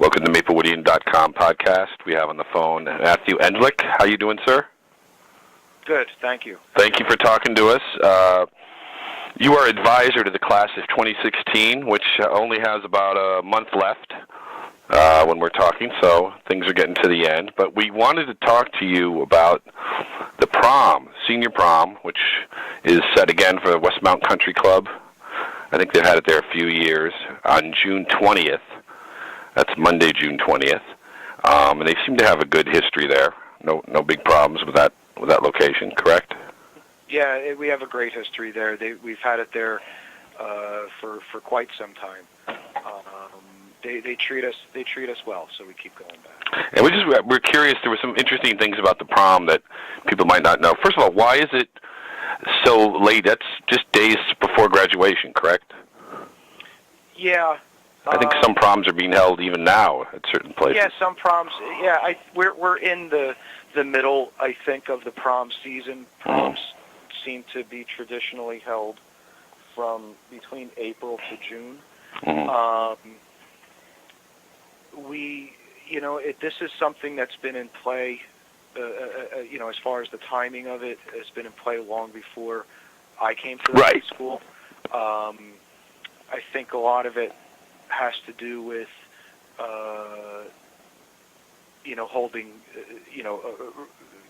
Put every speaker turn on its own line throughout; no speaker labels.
Welcome to MapleWoodian.com podcast. We have on the phone Matthew Endlick. How you doing, sir?
Good, thank you.
Thank you for talking to us. You are advisor to the class of 2016, which only has about a month left when we're talking, so things are getting to the end. But we wanted to talk to you about the prom, senior prom, which is set again for the Westmount Country Club. I think they've had it there a few years, on June 20th. That's Monday, June 20th. And they seem to have a good history there. No big problems with that location, correct?
Yeah, we have a great history there. We've had it there for quite some time. They treat us well, so we keep going back.
And we're curious. There were some interesting things about the prom that people might not know. First of all, why is it so late? That's just days before graduation, correct?
Yeah.
I think some proms are being held even now at certain places.
Yeah, some proms. Yeah, we're in the middle, I think, of the prom season. Proms seem to be traditionally held from between April to June. This is something that's been in play. As far as the timing of it, it's been in play long before I came to the high school. I think a lot of it has to do with, holding,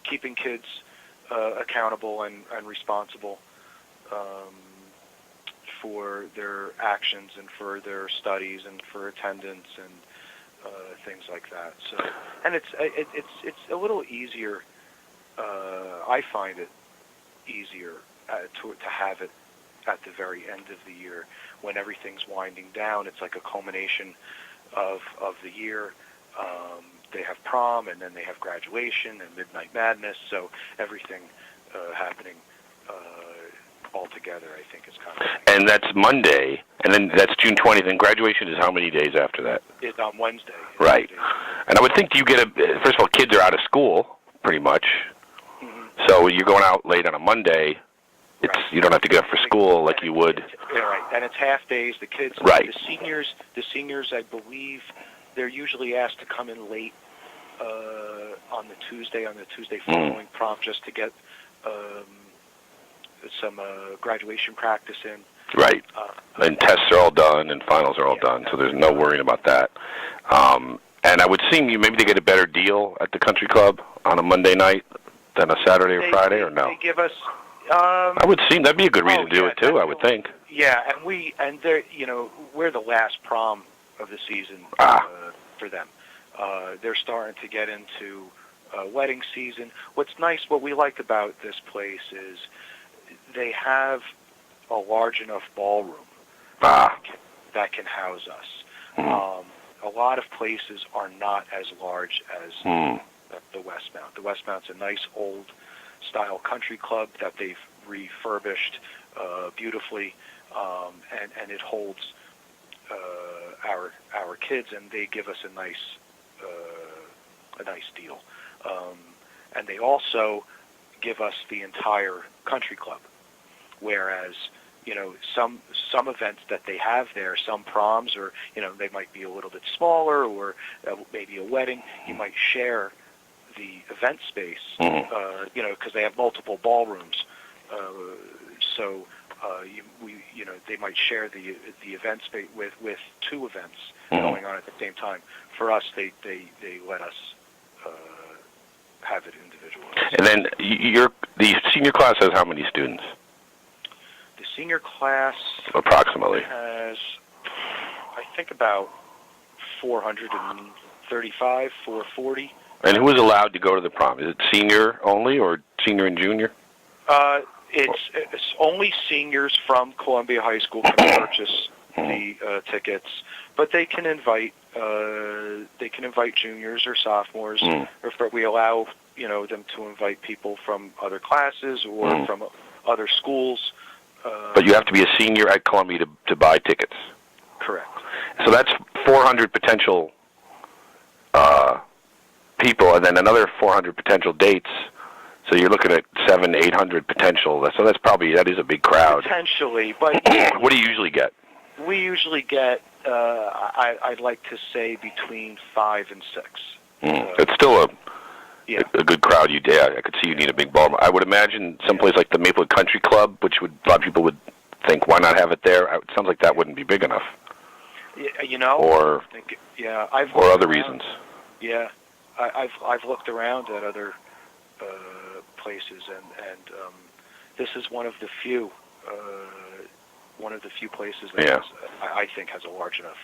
keeping kids accountable and responsible for their actions and for their studies and for attendance and things like that. So, and it's a little easier. I find it easier to have it at the very end of the year when everything's winding down. It's like a culmination of the year. They have prom, and then they have graduation and Midnight Madness, so everything happening all together, I think, is kind of nice.
And that's Monday, and then that's June 20th, and graduation is how many days after that?
It's on Wednesday.
Right. And I would think first of all, kids are out of school, pretty much, so you're going out late on a Monday. You don't have to get up for school like you would.
Right, and it's half days. The kids, the seniors, I believe, they're usually asked to come in late on the Tuesday following prom, just to get some graduation practice in.
Right, and tests are all done and finals are all done, so there's no worrying about that. And I would assume maybe they get a better deal at the country club on a Monday night than a Saturday or Friday, or no?
They give us.
I would assume that'd be a good reason to do it too. I would think.
Yeah, and we're the last prom of the season for them. They're starting to get into wedding season. What we like about this place is they have a large enough ballroom that can house us. A lot of places are not as large as the Westmount. The Westmount's a nice old style country club that they've refurbished beautifully, and it holds our kids, and they give us a nice deal. And they also give us the entire country club, whereas some events that they have there, some proms, or they might be a little bit smaller, or maybe a wedding, you might share the event space, because they have multiple ballrooms. So they might share the event space with two events going on at the same time. For us, they let us have it individually.
And then the senior class has how many students?
The senior class
approximately
has, I think, about 435, 440.
And who is allowed to go to the prom? Is it senior only, or senior and junior?
It's only seniors from Columbia High School can purchase the tickets, but they can invite juniors or sophomores, or we allow them to invite people from other classes or from other schools.
But you have to be a senior at Columbia to buy tickets.
Correct.
So that's 400 potential people, and then another 400 potential dates. So you're looking at 700-800 potential. So that is a big crowd.
Potentially, but
what do you usually get?
We usually get I'd like to say between 5 and 6.
It's still
Yeah.
a good crowd. I could see you need a big ballroom. I would imagine someplace like the Maplewood Country Club, which a lot of people would think, why not have it there? It sounds like that wouldn't be big enough.
You know,
or other reasons.
Yeah, I've looked around at other places, and this is one of the few places that I think has a large enough.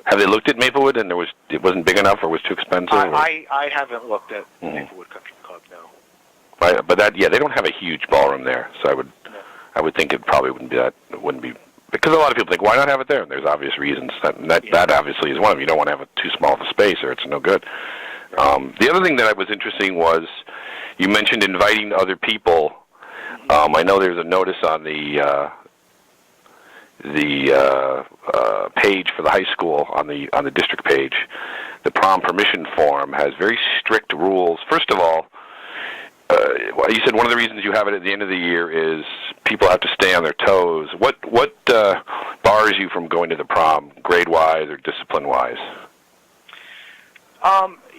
Have they looked at Maplewood and it wasn't big enough or was too expensive?
I haven't looked at Maplewood Country Club, no.
Right, but they don't have a huge ballroom there, so I would think it probably wouldn't be because a lot of people think, why not have it there? And there's obvious reasons. That obviously is one of them. You don't want to have too small of a space or it's no good. Right. The other thing that was interesting was you mentioned inviting other people. I know there's a notice on the page for the high school on the district page. The prom permission form has very strict rules. First of all, you said one of the reasons you have it at the end of the year is people have to stay on their toes. What bars you from going to the prom, grade-wise or discipline-wise?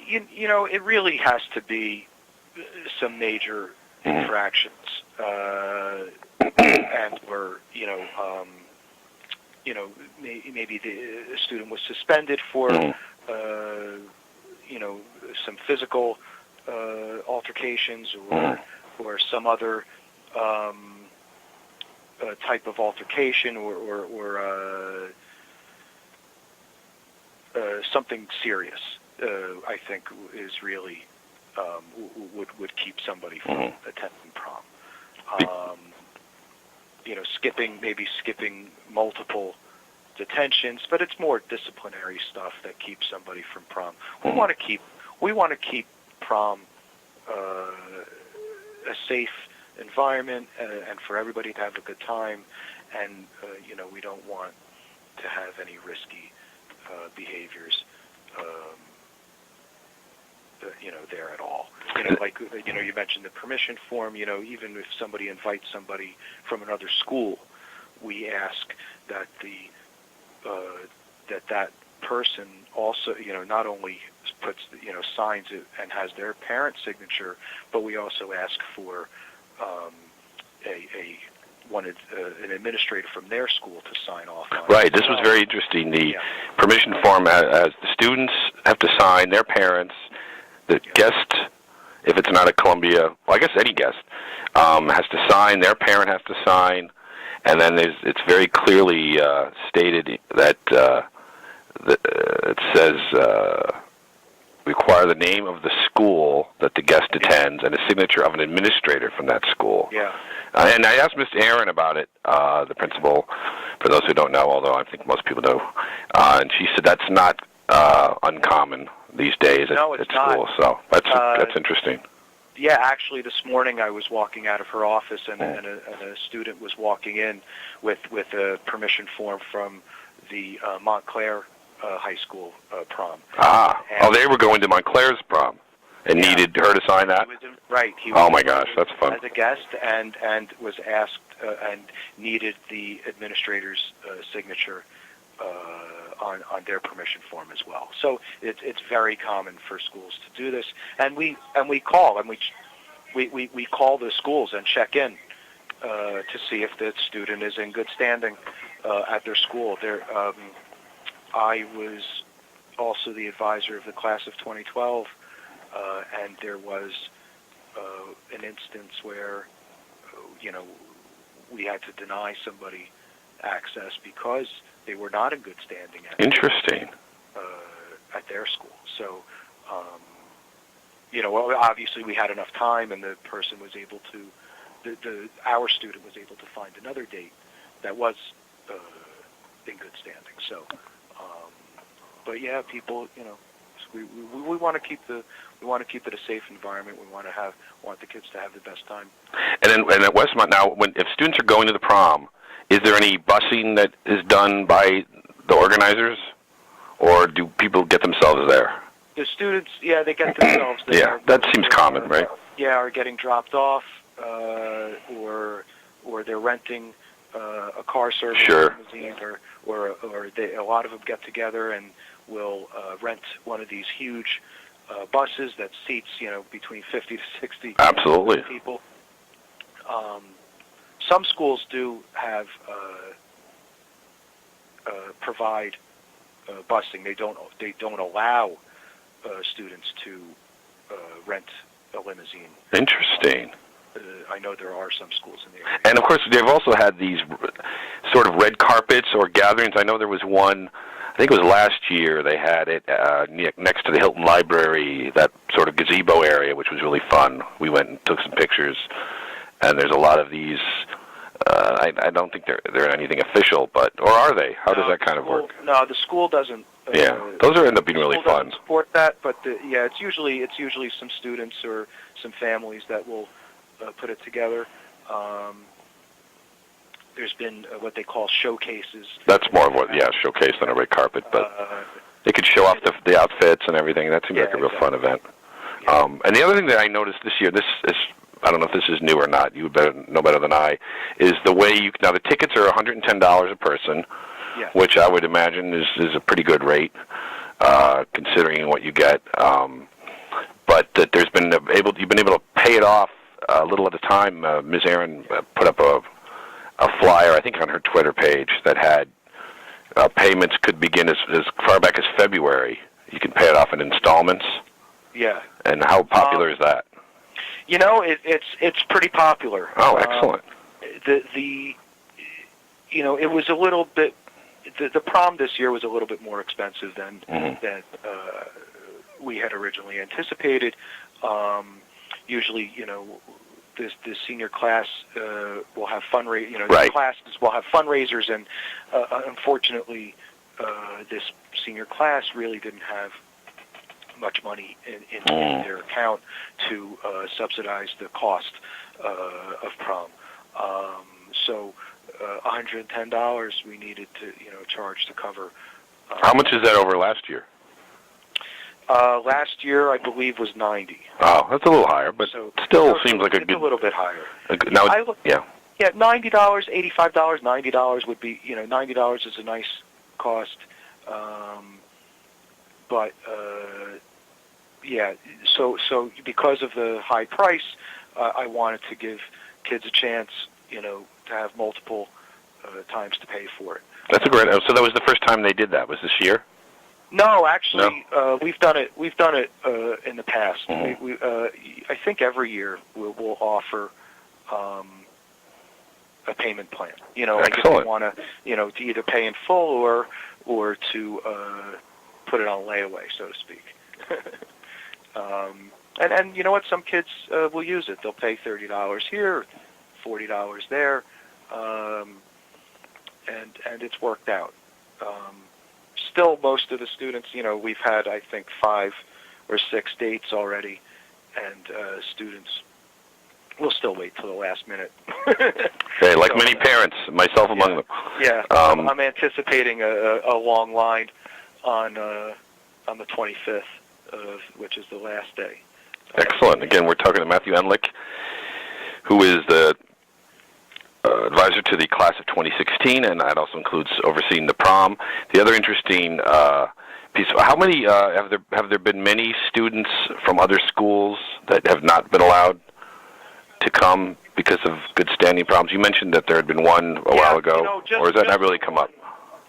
You know, it really has to be some major infractions, and where maybe the student was suspended for some physical altercations or some other type of altercation or something serious. I think is really would keep somebody from attending prom. Skipping multiple detentions, but it's more disciplinary stuff that keeps somebody from prom. We want to keep prom a safe environment and for everybody to have a good time, and we don't want to have any risky behaviors there at all. You mentioned the permission form. Even if somebody invites somebody from another school, we ask that that person also, not only puts, signs it and has their parent signature, but we also ask for an administrator from their school to sign off on.
Right. This was very interesting. The permission form has the students have to sign, their parents, the guest, if it's not a Columbia, well, I guess any guest, has to sign, their parent has to sign, and then it's very clearly stated that it says require the name of the school that the guest attends and a signature of an administrator from that school.
Yeah.
And I asked Mr. Aaron about it, the principal, for those who don't know, although I think most people know, and she said that's not uncommon these days at school. So that's interesting.
Yeah, actually, this morning I was walking out of her office, and a student was walking in with a permission form from the Montclair High School prom.
They were going to Montclair's prom and needed her to sign that?
Right. He
was my gosh, that's fun.
As a guest, and was asked and needed the administrator's signature on their permission form as well. So it's very common for schools to do this, and we call the schools and check in to see if the student is in good standing at their school. I was also the advisor of the class of 2012, and there was an instance where we had to deny somebody access because they were not in good standing at their school. So, obviously we had enough time, and the person was able to, our student was able to find another date that was in good standing. So, but yeah, people, we want to keep it a safe environment. We want the kids to have the best time.
And at Westmont now, if students are going to the prom, is there any busing that is done by the organizers, or do people get themselves there?
The students, they get themselves there.
Yeah, that seems common, right?
Yeah, or getting dropped off, or they're renting a car service
Sure.
limousine, or a lot of them get together and will rent one of these huge buses that seats between 50 to 60
Absolutely.
people. Some schools do have provide busing. They don't allow students to rent a limousine.
Interesting.
I know there are some schools in the area.
And of course, they've also had these sort of red carpets or gatherings. I know there was one, I think it was last year, they had it next to the Hilton Library, that sort of gazebo area, which was really fun. We went and took some pictures, and there's a lot of these. I don't think they're anything official, or are they? How does that kind of work?
No, the school doesn't.
Yeah, those end up being really fun.
Support that, but it's usually some students or some families that will put it together. There's been what they call showcases.
That's more of showcase than a red carpet, but they could show off the outfits and everything. That seems like a real fun event.
Yeah.
And the other thing that I noticed this year, this is, I don't know if this is new or not, you would know better than I, is the way now the tickets are $110 a person, which I would imagine is a pretty good rate, considering what you get. But that you've been able to pay it off a little at a time. Ms. Aaron put up a flyer, I think, on her Twitter page that had payments could begin as far back as February. You can pay it off in installments.
Yeah.
And how popular is that?
It's pretty popular.
Oh, excellent.
It was a little bit. The prom this year was a little bit more expensive than we had originally anticipated. Usually, this senior class will have
Right.
classes will have fundraisers, and unfortunately, this senior class really didn't have much money in their account to subsidize the cost of prom. So $110 we needed to charge to cover.
How much is that over last year?
Last year, I believe, was $90.
Oh, that's a little higher, but still seems like a good.
A little bit higher.
Now,
Yeah, $90, $85, $90 would be. $90 is a nice cost. But so because of the high price, I wanted to give kids a chance, to have multiple times to pay for it.
That's a great. So that was the first time they did that. Was this year?
No, actually, we've done it. We've done it in the past.
Mm-hmm.
I think every year we'll offer a payment plan. Like if you want to, to either pay in full or to put it on layaway, so to speak. And you know what? Some kids will use it. They'll pay $30 here, $40 there, and it's worked out. Still, most of the students, we've had, I think, 5 or 6 dates already, and students will still wait till the last minute.
Hey, like many parents, myself among them.
Yeah, I'm anticipating a long line on the 25th, which is the last day.
Excellent. Again, we're talking to Matthew Enlick, who is the advisor to the class of 2016, and that also includes overseeing the prom. The other interesting piece: how many have there been many students from other schools that have not been allowed to come because of good standing proms? You mentioned that there had been one a while ago, or has that not really come up?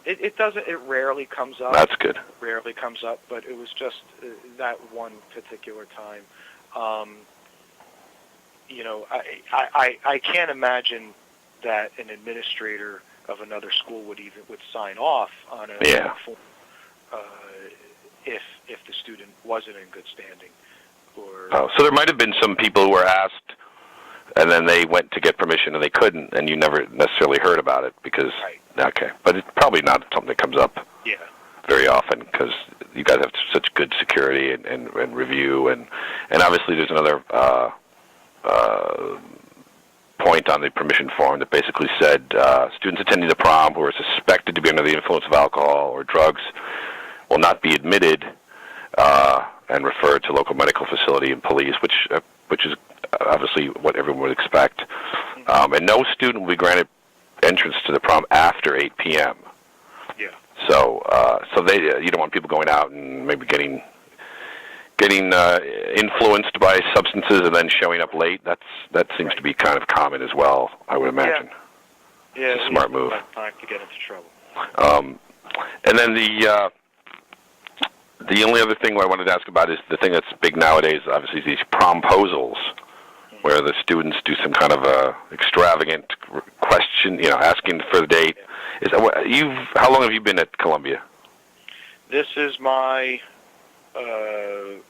It doesn't. It rarely comes up.
That's good.
It rarely comes up, but it was just that one particular time. I can't imagine that an administrator of another school would sign off on a form if the student wasn't in good standing.
So there might have been some people who were asked, and then they went to get permission and they couldn't, and you never necessarily heard about it because.
Right.
Okay, but it's probably not something that comes up very often because you guys have such good security and review, and obviously there's another point on the permission form that basically said students attending the prom who are suspected to be under the influence of alcohol or drugs will not be admitted and referred to local medical facility and police, which is obviously what everyone would expect. And no student will be granted entrance to the prom after 8 p.m.
Yeah.
So you don't want people going out and maybe getting influenced by substances and then showing up late. That seems to be kind of common as well, I would imagine.
Yeah,
it's a smart move.
Time to get into trouble.
And then the only other thing I wanted to ask about is the thing that's big nowadays, obviously, is these promposals, where the students do some kind of extravagant question, asking for the date. How long have you been at Columbia?
This is my 8th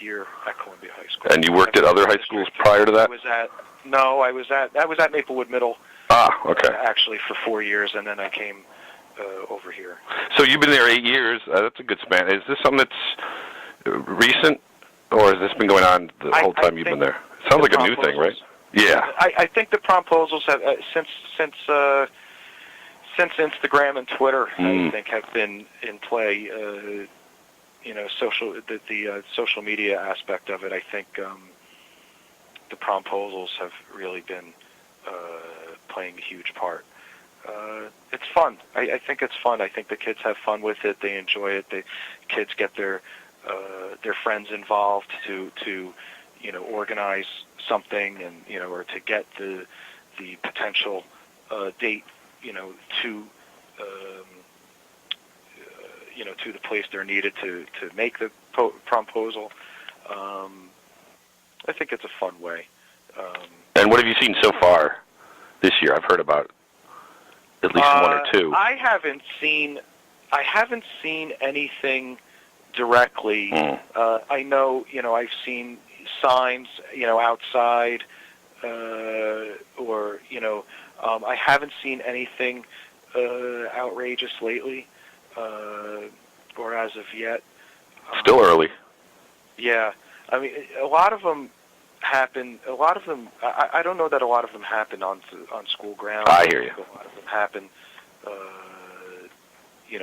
year at Columbia High School.
And you worked at other high schools prior to that?
I was at Maplewood Middle.
Ah, okay.
Actually, for 4 years, and then I came over here.
So you've been there 8 years. That's a good span. Is this something that's recent, or has this been going on the whole time you've been there? It sounds like a new thing, right? Yeah.
I think the promposals have since Instagram and Twitter, I think, have been in play. The social media aspect of it. I think the promposals have really been playing a huge part. It's fun. I think it's fun. I think the kids have fun with it. They enjoy it. The kids get their friends involved to organize something, and or to get the potential date to the place they're needed to make the promposal. I think it's a fun way.
And what have you seen so far this year? I've heard about at least one or two.
I haven't seen anything directly. I know, I've seen signs, outside, or I haven't seen anything outrageous lately, or as of yet.
Still early.
Yeah, I mean, a lot of them happen. A lot of them. I don't know that a lot of them happen on school grounds.
I hear you.
A lot of them happen,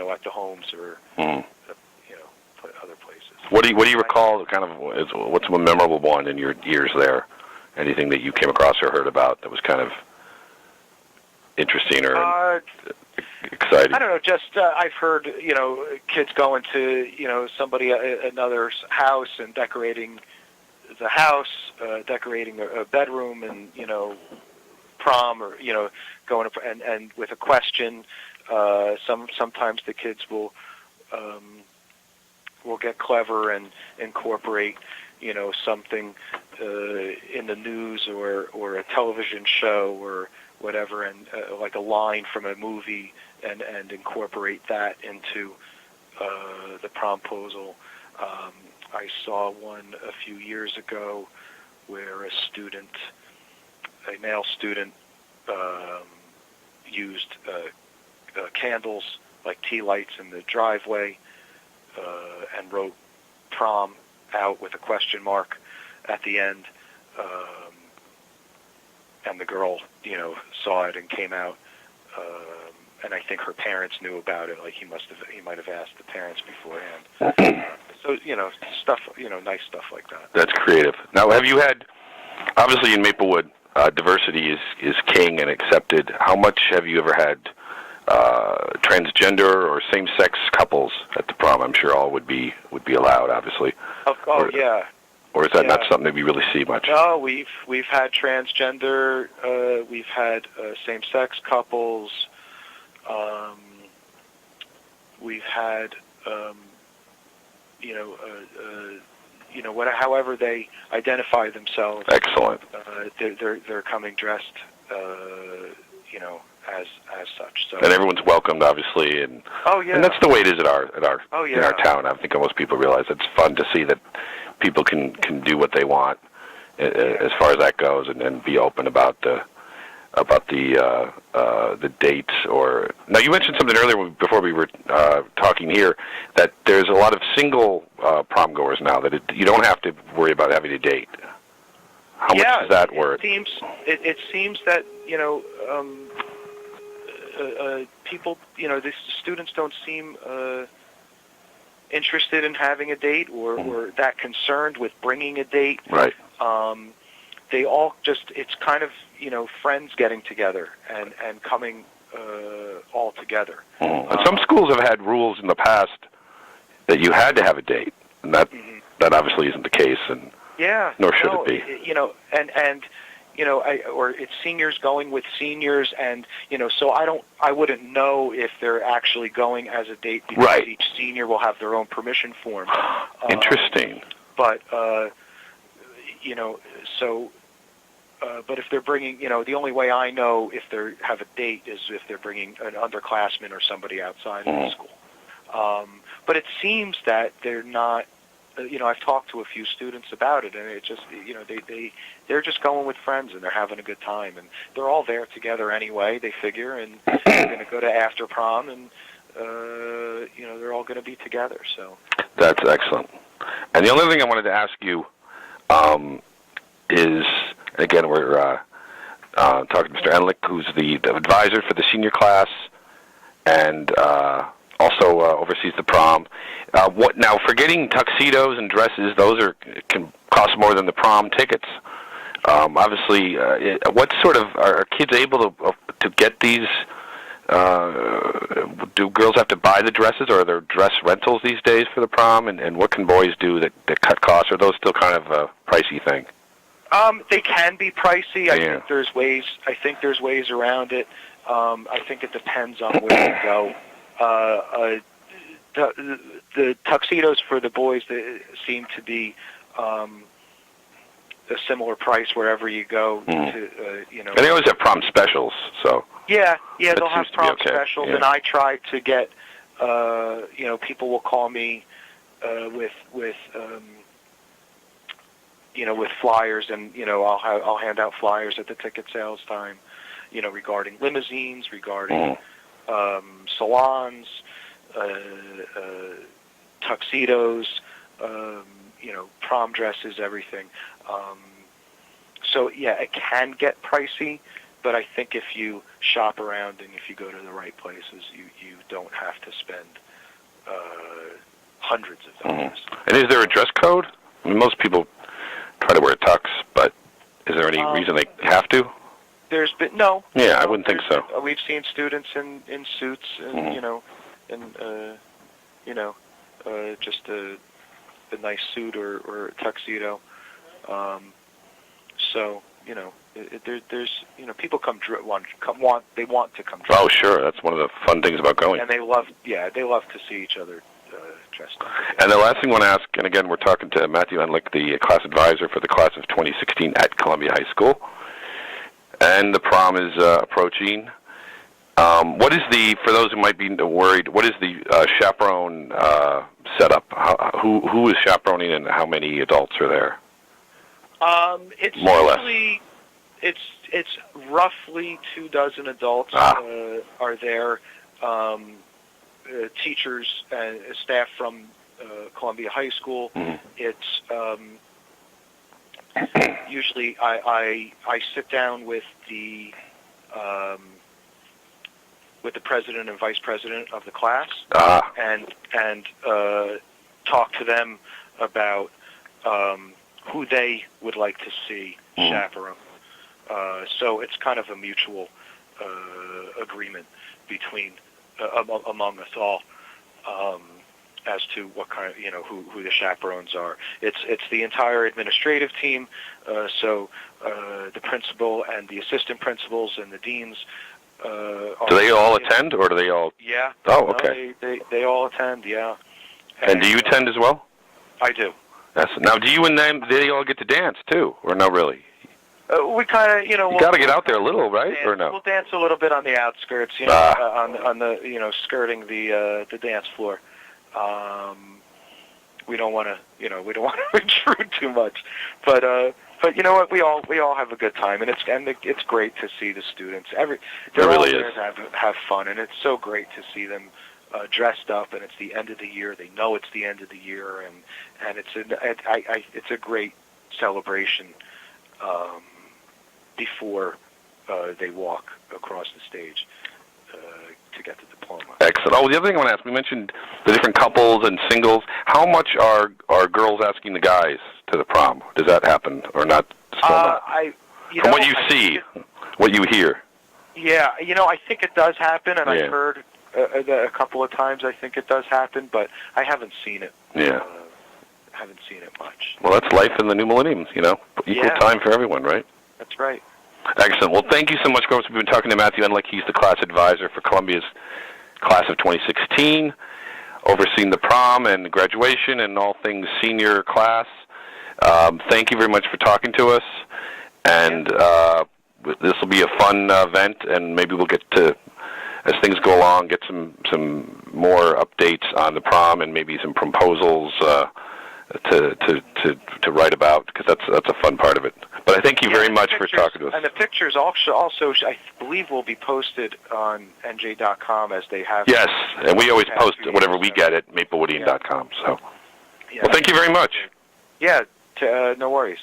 at the homes or other places.
What do you recall? What's a memorable one in your years there? Anything that you came across or heard about that was kind of interesting or exciting?
I don't know. Just I've heard kids going to another's house and decorating the house, decorating a bedroom, and prom, or going to, and with a question. Sometimes the kids will get clever and incorporate something in the news or a television show or whatever, and like a line from a movie, and incorporate that into the promposal. I saw one a few years ago where a male student, used candles, like tea lights, in the driveway, and wrote prom out with a question mark at the end. And the girl, saw it and came out. And I think her parents knew about it. Like he might have asked the parents beforehand. So stuff, nice stuff like that.
That's creative. Now, have you had? Obviously, in Maplewood, diversity is king and accepted. How much have you ever had transgender or same-sex couples at the prom? I'm sure all would be allowed, obviously.
Yeah.
Or is that not something that we really see much?
No, we've had transgender. We've had same-sex couples. We've had however they identify themselves.
Excellent.
They're coming dressed, as such. So.
And everyone's welcomed, obviously, and and that's the way it is in our town. I think most people realize it's fun to see that people can do what they want as far as that goes, and be open about the dates. Or now, you mentioned something earlier before we were talking here, that there's a lot of single prom goers now, that you don't have to worry about having a date. How much does that work?
It seems that people, the students don't seem interested in having a date, or that concerned with bringing a date.
Right.
they all just, it's kind of, friends getting together and coming all together.
And some schools have had rules in the past that you had to have a date, and that obviously isn't the case, and nor should it be. Or it's seniors going with seniors, and so I wouldn't know if they're actually going as a date because each senior will have their own permission form. Interesting.
But but if they're bringing, the only way I know if they have a date is if they're bringing an underclassman or somebody outside of the school. But it seems that they're not. I've talked to a few students about it, and it just, they're just going with friends and they're having a good time, and they're all there together anyway. They figure, and they're going to go to after prom, and they're all going to be together. So
that's excellent. And the only thing I wanted to ask you is, again, we're talking to Mr. Enlick, who's the advisor for the senior class, and also oversees the prom. Now, for getting tuxedos and dresses, those can cost more than the prom tickets. Obviously, what sort of are kids able to get these? Do girls have to buy the dresses, or are there dress rentals these days for the prom? And what can boys do that cut costs? Or are those still kind of a pricey thing?
They can be pricey. I think there's ways. I think there's ways around it. I think it depends on where you go. The tuxedos for the boys seem to be a similar price wherever you go. And
they always have prom specials, so
they'll have prom specials. And I try to get, people will call me with flyers, and I'll hand out flyers at the ticket sales time, regarding limousines, regarding salons, tuxedos, prom dresses, everything. So it can get pricey, but I think if you shop around and if you go to the right places, you don't have to spend hundreds of dollars.
And is there a dress code? I mean, most people try to wear a tux, but is there any reason they have to?
There's been no.
Yeah, I wouldn't think so.
We've seen students in suits, and just a nice suit or tuxedo. So there's people they want to come.
Oh, sure, that's one of the fun things about going.
And they love to see each other dressed up.
And the last thing I want to ask, and again, we're talking to Matthew Enlick, the class advisor for the class of 2016 at Columbia High School. And the prom is approaching. What is for those who might be worried, what is the chaperone setup? Who is chaperoning, and how many adults are there?
It's
more or less.
It's roughly 24 adults are there. Teachers and staff from Columbia High School. It's usually I sit down with the president and vice president of the class and talk to them about who they would like to see chaperone. So it's kind of a mutual agreement between among us all as to what kind of who the chaperones are. It's the entire administrative team. So the principal and the assistant principals and the deans.
Do they all attend, or do they all?
Yeah.
Oh, okay.
They all attend. Yeah.
And do you attend as well?
I do.
Now, do you and them? Do they all get to dance too, or not really?
We kind of,
you got to get out there a little, right?
Dance,
or no?
We'll dance a little bit on the outskirts, on the, skirting the dance floor. We don't want to, we don't want to intrude too much, but you know what? We all have a good time, and it's great to see the students. They're
really
all there
is.
to have fun, and it's so great to see them dressed up, and it's the end of the year. They know it's the end of the year, and it's a great celebration. Before they walk across the stage to get the diploma.
Excellent. Oh, the other thing I want to ask, we mentioned the different couples and singles. How much are girls asking the guys to the prom? Does that happen or not Still not. From what you see, what you hear.
Yeah, I think it does happen, and
Yeah.
I've heard a couple of times I think it does happen, but I haven't seen it.
Yeah.
Haven't seen it much.
Well, that's life in the new millennium, Equal time for everyone, right?
That's right.
Excellent. Well, thank you so much, folks. We've been talking to Matthew Enlick. He's the class advisor for Columbia's class of 2016, overseeing the prom and graduation and all things senior class. Thank you very much for talking to us. And this will be a fun event, and maybe we'll get to, as things go along, get some more updates on the prom and maybe some proposals to write about, because that's a fun part of it. But I thank you very much for talking to us.
And the pictures also I believe, will be posted on NJ.com as they have.
Yes, and we always post whatever we get at maplewoodian.com. So, well, thank you very much.
Yeah, no worries.